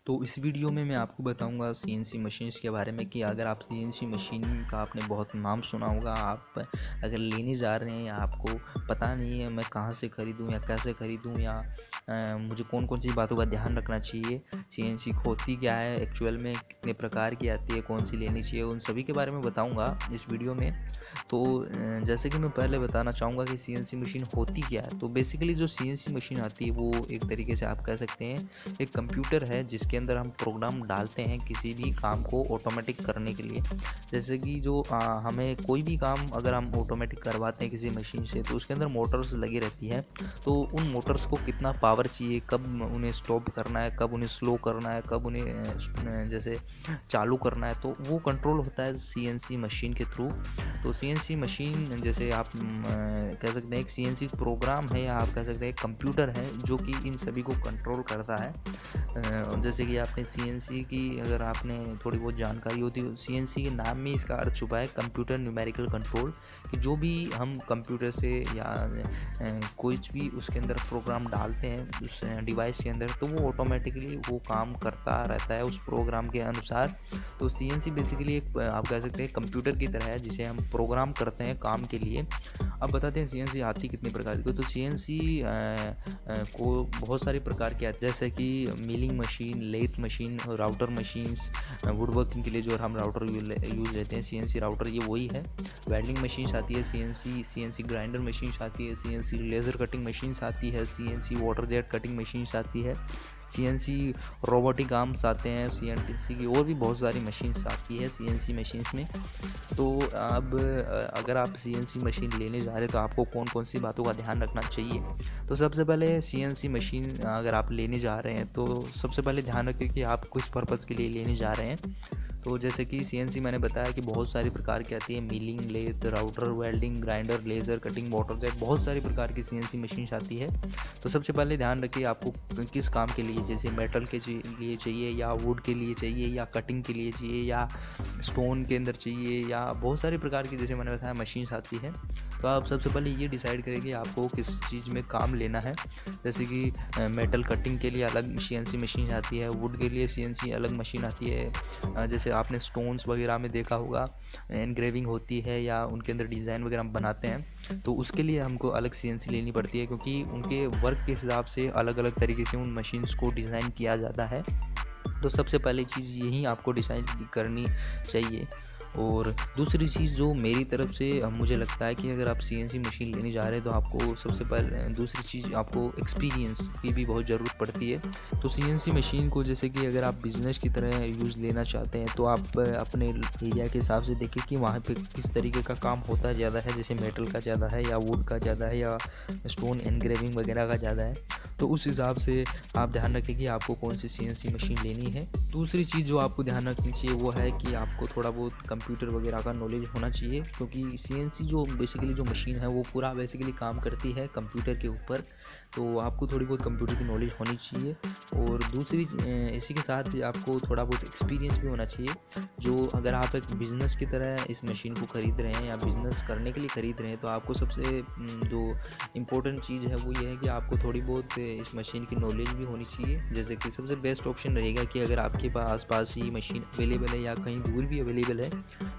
तो इस वीडियो में मैं आपको बताऊंगा सीएनसी मशीन्स के बारे में कि अगर आप सीएनसी मशीन का आपने बहुत नाम सुना होगा, आप अगर लेने जा रहे हैं या आपको पता नहीं है मैं कहाँ से ख़रीदूं या कैसे ख़रीदूं या मुझे कौन कौन सी बातों का ध्यान रखना चाहिए, सीएनसी होती क्या है, एक्चुअल में कितने प्रकार की आती है, कौन सी लेनी चाहिए, उन सभी के बारे में बताऊँगा इस वीडियो में। तो जैसे कि मैं पहले बताना चाहूँगा कि सीएनसी मशीन होती क्या है। तो बेसिकली जो सीएनसी मशीन आती है वो एक तरीके से आप कह सकते हैं एक कंप्यूटर है जिसके अंदर हम प्रोग्राम डालते हैं किसी भी काम को ऑटोमेटिक करने के लिए। जैसे कि जो हमें कोई भी काम अगर हम ऑटोमेटिक करवाते हैं किसी मशीन से तो उसके अंदर मोटर्स लगी रहती है। तो उन मोटर्स को कितना पावर चाहिए, कब उन्हें स्टॉप करना है, कब उन्हें स्लो करना है, कब उन्हें जैसे चालू करना है, तो वो कंट्रोल होता है सीएनसी मशीन के थ्रू। तो सीएनसी मशीन जैसे आप कह सकते हैं एक सीएनसी प्रोग्राम है या आप कह सकते हैं एक कंप्यूटर है जो कि इन सभी को कंट्रोल करता है। जैसे कि आपने सीएनसी की अगर आपने थोड़ी बहुत जानकारी होती है, सीएनसी के नाम में इसका अर्थ छुपा है कंप्यूटर न्यूमेरिकल कंट्रोल, कि जो भी हम कंप्यूटर से या कोई भी उसके अंदर प्रोग्राम डालते हैं उस डिवाइस के अंदर तो वो ऑटोमेटिकली वो काम करता रहता है उस प्रोग्राम के अनुसार। तो सीएनसी बेसिकली एक आप कह सकते हैं कंप्यूटर की तरह है जिसे हम प्रोग्राम करते हैं काम के लिए। अब बताते हैं सीएनसी आती कितने प्रकार की। तो सीएनसी को बहुत सारे प्रकार के आते हैं, जैसे कि milling machine, lathe machine, router machines, wood working के लिए जो हम राउटर यूज लेते हैं सीएनसी राउटर ये वही है। वेल्डिंग मशीन्स आती है सीएनसी ग्राइंडर मशीन्स आती है, सीएनसी लेज़र कटिंग मशीन्स आती है, CNC water jet cutting machines आती है, सीएनसी रोबोटिक आर्म्स आते हैं, सीएनसी की और भी बहुत सारी मशीन्स आती है सीएनसी मशीन्स में। तो अब अगर आप सीएनसी मशीन लेने जा रहे हैं तो आपको कौन कौन सी बातों का ध्यान रखना चाहिए। तो सबसे पहले सीएनसी मशीन अगर आप लेने जा रहे हैं तो सबसे पहले ध्यान रखें कि आप किस पर्पज़ के लिए लेने जा रहे हैं। तो जैसे कि सीएनसी मैंने बताया कि बहुत सारी प्रकार की आती है, milling, lathe, router, welding, grinder, laser cutting, water jet, बहुत सारी प्रकार की सीएनसी मशीन्स आती है। तो सबसे पहले ध्यान रखिए आपको किस काम के लिए, जैसे मेटल के लिए चाहिए या वुड के लिए चाहिए या कटिंग के लिए चाहिए या स्टोन के अंदर चाहिए या बहुत सारी प्रकार की जैसे मैंने बताया मशीन्स आती है। तो आप सबसे पहले ये डिसाइड करें कि आपको किस चीज़ में काम लेना है। जैसे कि मेटल कटिंग के लिए अलग सीएनसी मशीन आती है, वुड के लिए सीएनसी अलग मशीन आती है। जैसे आपने स्टोन्स वगैरह में देखा होगा एनग्रेविंग होती है या उनके अंदर डिज़ाइन वगैरह हम बनाते हैं तो उसके लिए हमको अलग सीएनसी लेनी पड़ती है, क्योंकि उनके वर्क के हिसाब से अलग अलग तरीके से उन मशीन्स को डिज़ाइन किया जाता है। तो सबसे पहली चीज़ यही आपको डिसाइड करनी चाहिए। और दूसरी चीज़ जो मेरी तरफ से मुझे लगता है कि अगर आप सीएनसी मशीन लेने जा रहे हैं तो आपको सबसे पहले दूसरी चीज़ आपको एक्सपीरियंस की भी बहुत ज़रूरत पड़ती है। तो सीएनसी मशीन को जैसे कि अगर आप बिज़नेस की तरह यूज़ लेना चाहते हैं तो आप अपने एरिया के हिसाब से देखें कि वहाँ पे किस तरीके का काम होता है ज़्यादा है, जैसे मेटल का ज़्यादा है या वुड का ज़्यादा है या स्टोन एनग्रेविंग वगैरह का ज़्यादा है। तो उस हिसाब से आप ध्यान रखें कि आपको कौन सी सीएनसी मशीन लेनी है। दूसरी चीज़ जो आपको ध्यान रखनी चाहिए वो है कि आपको थोड़ा बहुत कंप्यूटर वगैरह का नॉलेज होना चाहिए, क्योंकि सीएनसी जो बेसिकली जो मशीन है वो पूरा बेसिकली काम करती है कंप्यूटर के ऊपर। तो आपको थोड़ी बहुत कंप्यूटर की नॉलेज होनी चाहिए। और दूसरी इसी के साथ आपको थोड़ा बहुत एक्सपीरियंस भी होना चाहिए। जो अगर आप एक बिज़नेस की तरह इस मशीन को ख़रीद रहे हैं या बिज़नेस करने के लिए ख़रीद रहे हैं तो आपको सबसे जो इम्पोर्टेंट चीज़ है वो ये है कि आपको थोड़ी बहुत इस मशीन की नॉलेज भी होनी चाहिए। जैसे कि सबसे बेस्ट ऑप्शन रहेगा कि अगर आपके पास ही मशीन अवेलेबल है या कहीं दूर भी अवेलेबल है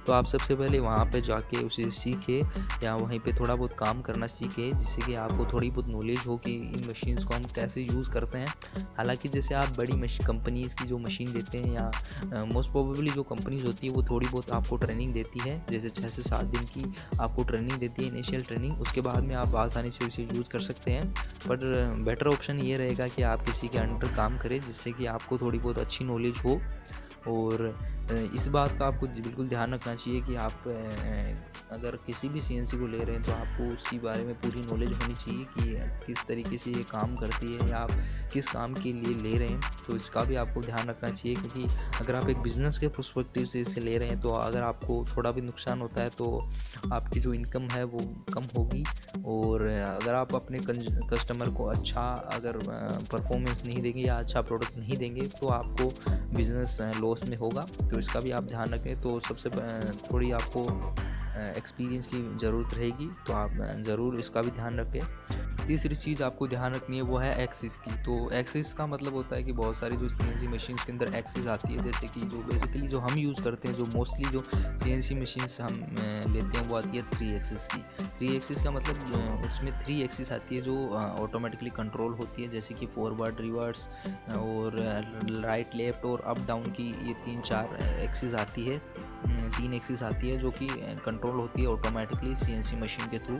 तो आप सबसे पहले वहाँ पे जाके उसे सीखें या वहीं पे थोड़ा बहुत काम करना सीखें, जिससे कि आपको थोड़ी बहुत नॉलेज हो कि इन मशीन्स को हम कैसे यूज़ करते हैं। हालांकि जैसे आप बड़ी कंपनीज़ की जो मशीन देते हैं या मोस्ट प्रोबेबली जो कंपनीज़ होती है वो थोड़ी बहुत आपको ट्रेनिंग देती है, जैसे 6 से 7 दिन की आपको ट्रेनिंग देती है, इनिशियल ट्रेनिंग। उसके बाद में आप आसानी से उसे यूज़ कर सकते हैं। पर बेटर ऑप्शन ये रहेगा कि आप किसी के अंडर काम करें जिससे कि आपको थोड़ी बहुत अच्छी नॉलेज हो। और इस बात का आपको बिल्कुल ध्यान रखना चाहिए कि आप अगर किसी भी सीएनसी को ले रहे हैं तो आपको उसके बारे में पूरी नॉलेज होनी चाहिए कि किस तरीके से ये काम करती है या आप किस काम के लिए ले रहे हैं। तो इसका भी आपको ध्यान रखना चाहिए, क्योंकि अगर आप एक बिज़नेस के पर्सपेक्टिव से इसे ले रहे हैं तो अगर आपको थोड़ा भी नुकसान होता है तो आपकी जो इनकम है वो कम होगी। और अगर आप अपने कस्टमर को अच्छा अगर परफॉर्मेंस नहीं देंगे या अच्छा प्रोडक्ट नहीं देंगे तो आपको बिज़नेस लॉस में होगा। तो इसका भी आप ध्यान रखें। तो सबसे थोड़ी आपको एक्सपीरियंस की ज़रूरत रहेगी, तो आप ज़रूर इसका भी ध्यान रखें। तीसरी चीज़ आपको ध्यान रखनी है वो है एक्सिस की। तो एक्सिस का मतलब होता है कि बहुत सारी जो सीएनसी मशीन्स के अंदर एक्सिस आती है, जैसे कि जो बेसिकली जो हम यूज़ करते हैं, जो मोस्टली जो सीएनसी मशीन्स हम लेते हैं वो आती है 3 एक्सिस की। 3 एक्सिस का मतलब उसमें 3 एक्सिस आती है जो ऑटोमेटिकली कंट्रोल होती है, जैसे कि फॉरवर्ड, रिवर्स और राइट, लेफ्ट और अप डाउन की ये 3-4 एक्सिस आती है। 3 एक्सिस आती है जो कि कंट्रोल होती है ऑटोमेटिकली सीएनसी मशीन के थ्रू।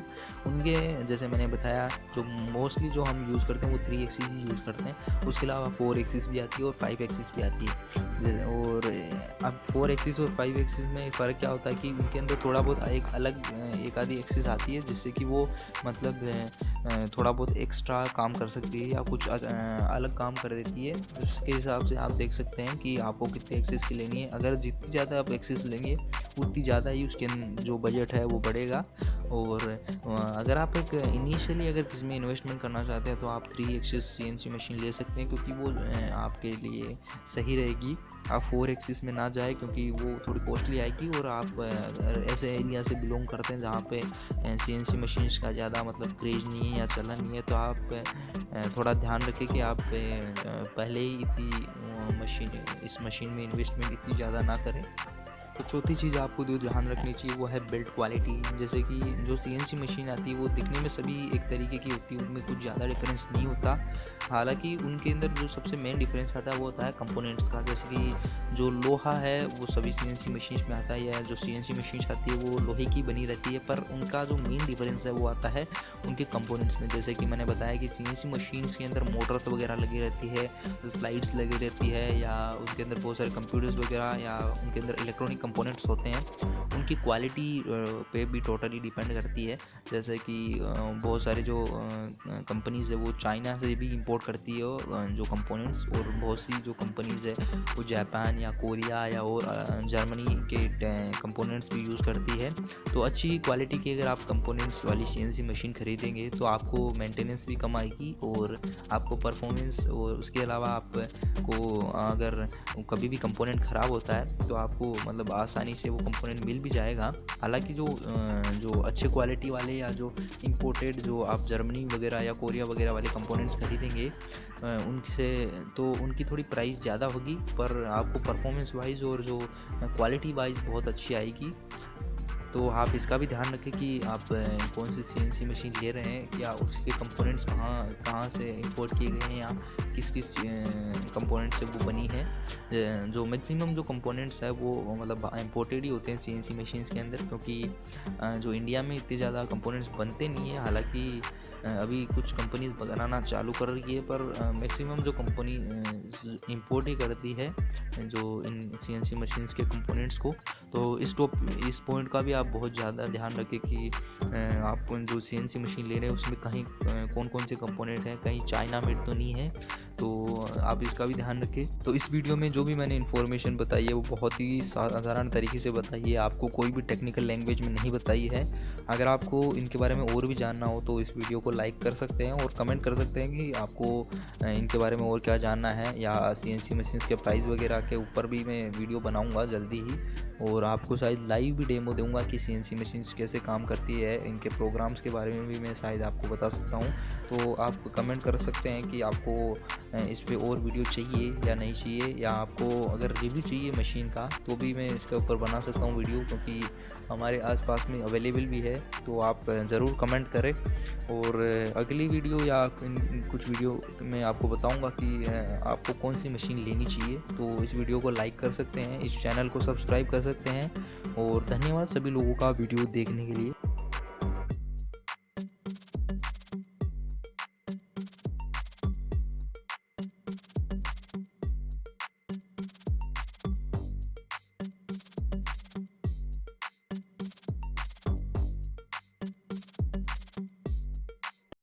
उनके जैसे मैंने बताया जो मोस्टली जो हम यूज़ करते हैं वो 3 एक्सिस ही यूज़ करते हैं। उसके अलावा 4 एक्सिस भी आती है और 5 एक्सिस भी आती है। और अब 4 एक्सिस और 5 एक्सिस में फ़र्क क्या होता है कि उनके अंदर थोड़ा बहुत एक आधी एक्सिस आती है जिससे कि वो मतलब थोड़ा बहुत एक्स्ट्रा काम कर सकती है या कुछ अलग काम कर देती है। उसके हिसाब से आप देख सकते हैं कि आपको कितने एक्सिस की लेनी है। अगर जितनी ज़्यादा आप एक्सिस लेंगे उतनी ज़्यादा ही उसके जो बजट है वो बढ़ेगा। और अगर आप एक इनिशियली अगर किसी में इन्वेस्टमेंट करना चाहते हैं तो आप 3 एक्सिस सीएनसी मशीन ले सकते हैं, क्योंकि वो आपके लिए सही रहेगी। आप 4 एक्सिस में ना जाए क्योंकि वो थोड़ी कॉस्टली आएगी। और आप अगर ऐसे एरिया से बिलोंग करते हैं जहाँ पे सीएनसी मशीन्स का ज़्यादा मतलब क्रेज नहीं है या चलन नहीं है, तो आप थोड़ा ध्यान रखें कि आप पहले ही इस मशीन में इन्वेस्टमेंट इतनी ज़्यादा ना करें। तो चौथी चीज़ आपको जो ध्यान रखनी चाहिए वो है बिल्ड क्वालिटी। जैसे कि जो सीएनसी मशीन आती है वो दिखने में सभी एक तरीके की होती है, उनमें कुछ ज़्यादा डिफरेंस नहीं होता। हालांकि उनके अंदर जो सबसे मेन डिफरेंस आता है वो होता है कंपोनेंट्स का। जैसे कि जो लोहा है वो सभी सीएनसी मशीन में आता है, या जो सीएनसी मशीन आती है वो लोहे की बनी रहती है, पर उनका जो मेन डिफरेंस है वो आता है उनके कंपोनेंट्स में। जैसे कि मैंने बताया कि सीएनसी मशीन्स के अंदर मोटर्स वगैरह लगी रहती है, स्लाइड्स लगी रहती है, या उनके अंदर बहुत सारे कंप्यूटर्स वगैरह या उनके अंदर इलेक्ट्रॉनिक कंपोनेंट्स होते हैं। उनकी क्वालिटी पे भी टोटली डिपेंड करती है। जैसे कि बहुत सारे जो कंपनीज़ है वो चाइना से भी इंपोर्ट करती है जो कंपोनेंट्स, और बहुत सी जो कंपनीज़ है वो जापान या कोरिया या और जर्मनी के कंपोनेंट्स भी यूज़ करती है। तो अच्छी क्वालिटी की अगर आप कंपोनेंट्स वाली सीएनसी मशीन खरीदेंगे तो आपको मेंटेनेंस भी कम आएगी और आपको परफॉर्मेंस, और उसके अलावा आपको अगर कभी भी कंपोनेंट ख़राब होता है तो आपको मतलब आसानी से वो कंपोनेंट मिल भी जाएगा। हालांकि जो अच्छे क्वालिटी वाले या जो इंपोर्टेड जो आप जर्मनी वगैरह या कोरिया वगैरह वाले कंपोनेंट्स खरीदेंगे उनसे तो उनकी थोड़ी प्राइस ज़्यादा होगी, पर आपको परफॉर्मेंस वाइज और जो क्वालिटी वाइज बहुत अच्छी आएगी। तो आप इसका भी ध्यान रखें कि आप कौन सी सीएनसी मशीन ले रहे हैं, या उसके कंपोनेंट्स कहाँ से इंपोर्ट किए गए हैं, या किस कंपोनेंट से वो बनी है। जो मैक्सिमम जो कंपोनेंट्स है वो मतलब इंपोर्टेड ही होते हैं सीएनसी मशीन्स के अंदर, क्योंकि जो इंडिया में इतने ज़्यादा कंपोनेंट्स बनते नहीं है। हालांकि अभी कुछ कंपनीज बनाना चालू कर रही है, पर मैक्सिमम जो कंपनी इंपोर्ट ही करती है जो इन सीएनसी मशीन्स के कंपोनेंट्स को। तो इस पॉइंट का भी आप बहुत ज़्यादा ध्यान रखें कि आप जो सीएनसी मशीन ले रहे हैं उसमें कहीं कौन कौन से कंपोनेंट हैं, कहीं चाइना मेड तो नहीं है। तो आप इसका भी ध्यान रखें। तो इस वीडियो में जो भी मैंने इन्फॉर्मेशन बताई है वो बहुत ही साधारण तरीके से बताई है, आपको कोई भी टेक्निकल लैंग्वेज में नहीं बताई है। अगर आपको इनके बारे में और भी जानना हो तो इस वीडियो को लाइक कर सकते हैं और कमेंट कर सकते हैं कि आपको इनके बारे में और क्या जानना है, या सीएनसी मशीन्स के प्राइस वगैरह के ऊपर भी मैं वीडियो बनाऊँगा जल्दी ही, और आपको शायद लाइव भी डेमो दूंगा कि सीएनसी मशीन्स कैसे काम करती है। इनके प्रोग्राम्स के बारे में भी मैं शायद आपको बता सकता हूँ। तो आप कमेंट कर सकते हैं कि आपको इस पे और वीडियो चाहिए या नहीं चाहिए, या आपको अगर रिव्यू चाहिए मशीन का तो भी मैं इसके ऊपर बना सकता हूँ वीडियो, क्योंकि हमारे आसपास में अवेलेबल भी है। तो आप ज़रूर कमेंट करें, और अगली वीडियो या कुछ वीडियो में आपको बताऊंगा कि आपको कौन सी मशीन लेनी चाहिए। तो इस वीडियो को लाइक कर सकते हैं, इस चैनल को सब्सक्राइब कर सकते हैं, और धन्यवाद सभी लोगों का वीडियो देखने के लिए।